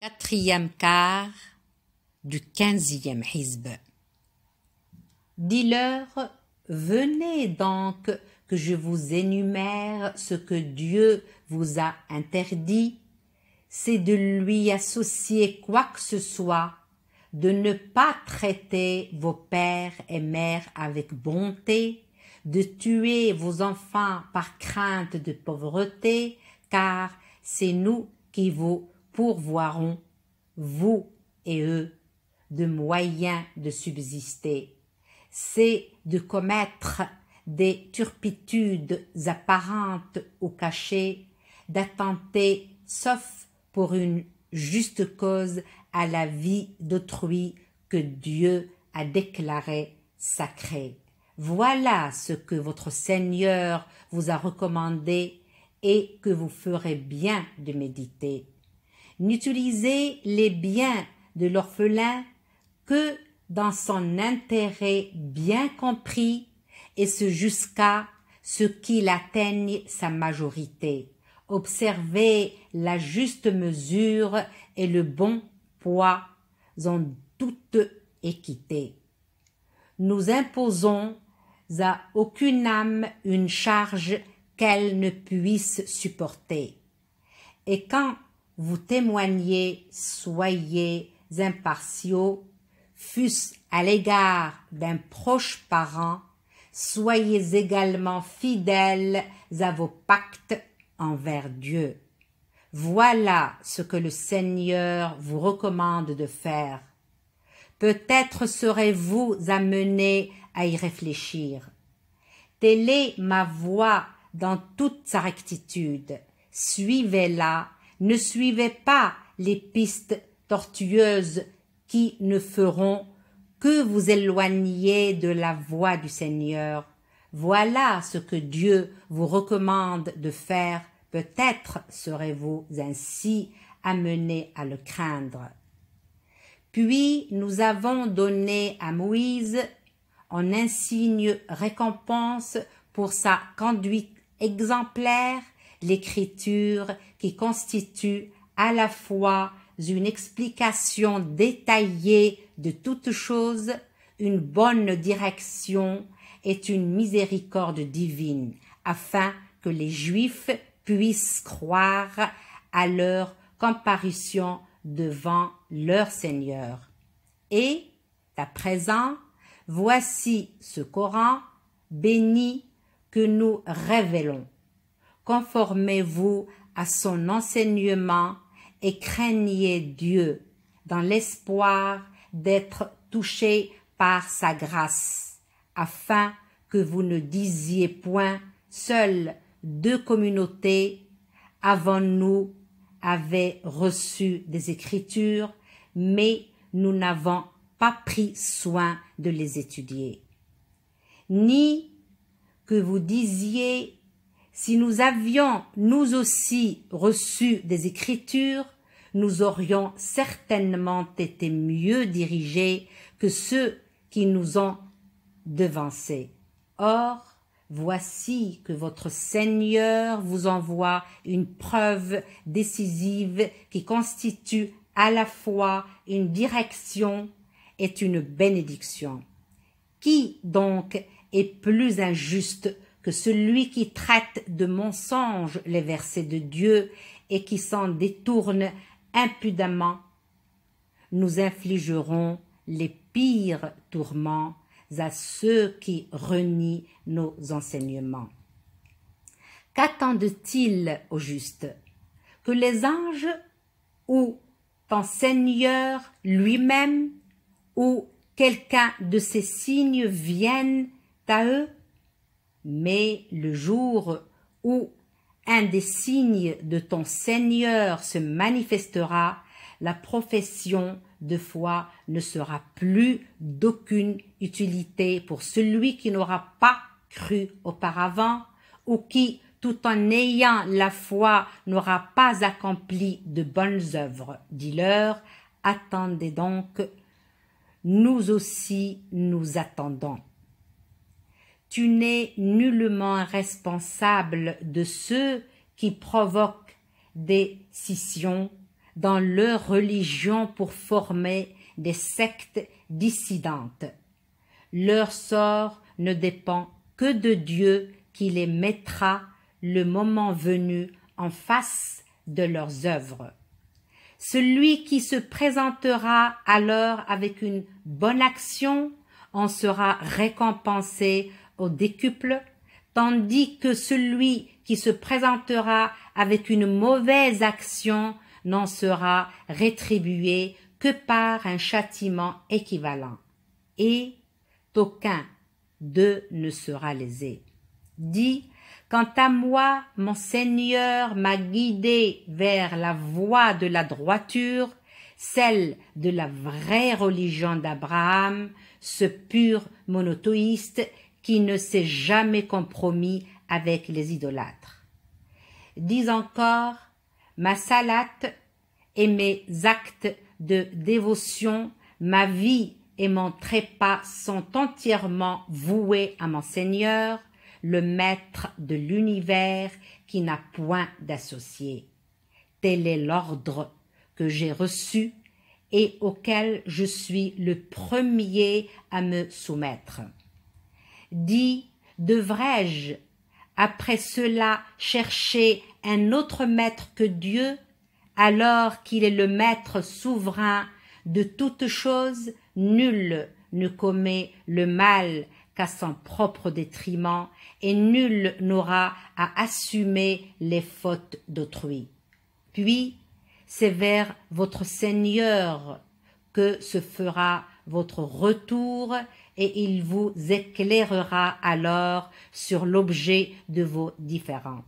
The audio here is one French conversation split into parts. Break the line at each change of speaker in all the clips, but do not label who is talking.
Quatrième quart du 15e hizb. Dis-leur, venez donc que je vous énumère ce que Dieu vous a interdit, c'est de lui associer quoi que ce soit, de ne pas traiter vos pères et mères avec bonté, de tuer vos enfants par crainte de pauvreté, car c'est nous qui vous pourvoirons, vous et eux, de moyens de subsister. C'est de commettre des turpitudes apparentes ou cachées, d'attenter, sauf pour une juste cause, à la vie d'autrui que Dieu a déclarée sacrée. Voilà ce que votre Seigneur vous a recommandé et que vous ferez bien de méditer. N'utilisez les biens de l'orphelin que dans son intérêt bien compris et ce jusqu'à ce qu'il atteigne sa majorité. Observez la juste mesure et le bon poids en toute équité. Nous imposons à aucune âme une charge qu'elle ne puisse supporter. Et quand vous témoignez, soyez impartiaux, fût-ce à l'égard d'un proche parent, soyez également fidèles à vos pactes envers Dieu. Voilà ce que le Seigneur vous recommande de faire. Peut-être serez-vous amenés à y réfléchir. Telle est ma voix dans toute sa rectitude. Suivez-la, ne suivez pas les pistes tortueuses qui ne feront que vous éloigner de la voie du Seigneur. Voilà ce que Dieu vous recommande de faire. Peut-être serez-vous ainsi amenés à le craindre. Puis nous avons donné à Moïse en insigne récompense pour sa conduite exemplaire l'écriture qui constitue à la fois une explication détaillée de toutes choses, une bonne direction et une miséricorde divine, afin que les Juifs puissent croire à leur comparution devant leur Seigneur. Et, à présent, voici ce Coran béni que nous révélons. Conformez-vous à son enseignement et craignez Dieu dans l'espoir d'être touchés par sa grâce, afin que vous ne disiez point seules deux communautés avant nous avaient reçu des Écritures, mais nous n'avons pas pris soin de les étudier. Ni que vous disiez si nous avions nous aussi reçu des Écritures, nous aurions certainement été mieux dirigés que ceux qui nous ont devancés. Or, voici que votre Seigneur vous envoie une preuve décisive qui constitue à la fois une direction et une bénédiction. Qui donc est plus injuste que celui qui traite de mensonges les versets de Dieu et qui s'en détourne impudemment? Nous infligerons les pires tourments à ceux qui renient nos enseignements. Qu'attendent-ils au juste? Que les anges ou ton Seigneur lui-même ou quelqu'un de ces signes viennent à eux? Mais le jour où un des signes de ton Seigneur se manifestera, la profession de foi ne sera plus d'aucune utilité pour celui qui n'aura pas cru auparavant ou qui, tout en ayant la foi, n'aura pas accompli de bonnes œuvres. Dis-leur, attendez donc, nous aussi nous attendons. Tu n'es nullement responsable de ceux qui provoquent des scissions dans leur religion pour former des sectes dissidentes. Leur sort ne dépend que de Dieu qui les mettra, le moment venu, en face de leurs œuvres. Celui qui se présentera alors avec une bonne action en sera récompensé au décuple, tandis que celui qui se présentera avec une mauvaise action n'en sera rétribué que par un châtiment équivalent. Et aucun d'eux ne sera lésé. Dis, quant à moi, mon Seigneur m'a guidé vers la voie de la droiture, celle de la vraie religion d'Abraham, ce pur monothéiste qui ne s'est jamais compromis avec les idolâtres. Dis encore, ma salate et mes actes de dévotion, ma vie et mon trépas sont entièrement voués à mon Seigneur, le maître de l'univers qui n'a point d'associé. Tel est l'ordre que j'ai reçu et auquel je suis le premier à me soumettre. Dis, devrais-je, après cela, chercher un autre maître que Dieu, alors qu'il est le maître souverain de toutes choses? Nul ne commet le mal qu'à son propre détriment, et nul n'aura à assumer les fautes d'autrui. Puis, c'est vers votre Seigneur que se fera votre retour, et il vous éclairera alors sur l'objet de vos différends.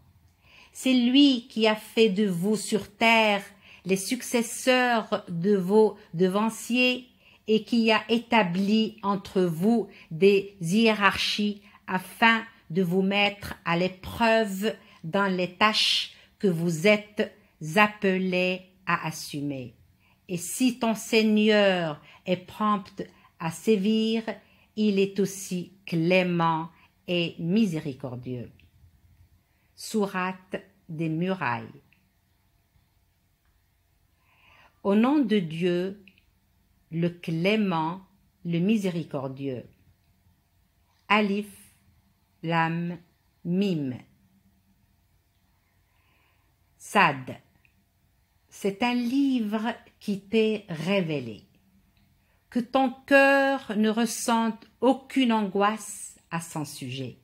C'est lui qui a fait de vous sur terre les successeurs de vos devanciers, et qui a établi entre vous des hiérarchies afin de vous mettre à l'épreuve dans les tâches que vous êtes appelés à assumer. Et si ton Seigneur est prompt à sévir, il est aussi clément et miséricordieux. Sourate des murailles. Au nom de Dieu, le clément, le miséricordieux. Alif, Lam, Mim. Sad. C'est un livre qui t'est révélé. Que ton cœur ne ressente aucune angoisse à son sujet.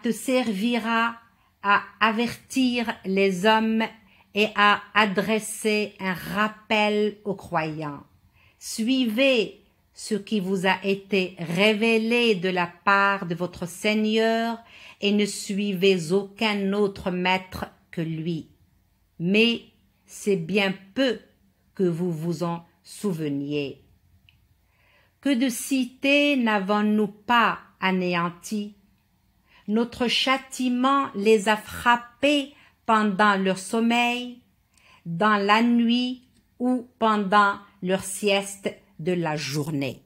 Te servira à avertir les hommes et à adresser un rappel aux croyants. Suivez ce qui vous a été révélé de la part de votre Seigneur et ne suivez aucun autre maître que lui. Mais c'est bien peu que vous vous en souveniez. Que de cités n'avons-nous pas anéanties? Notre châtiment les a frappés pendant leur sommeil, dans la nuit ou pendant leur sieste de la journée.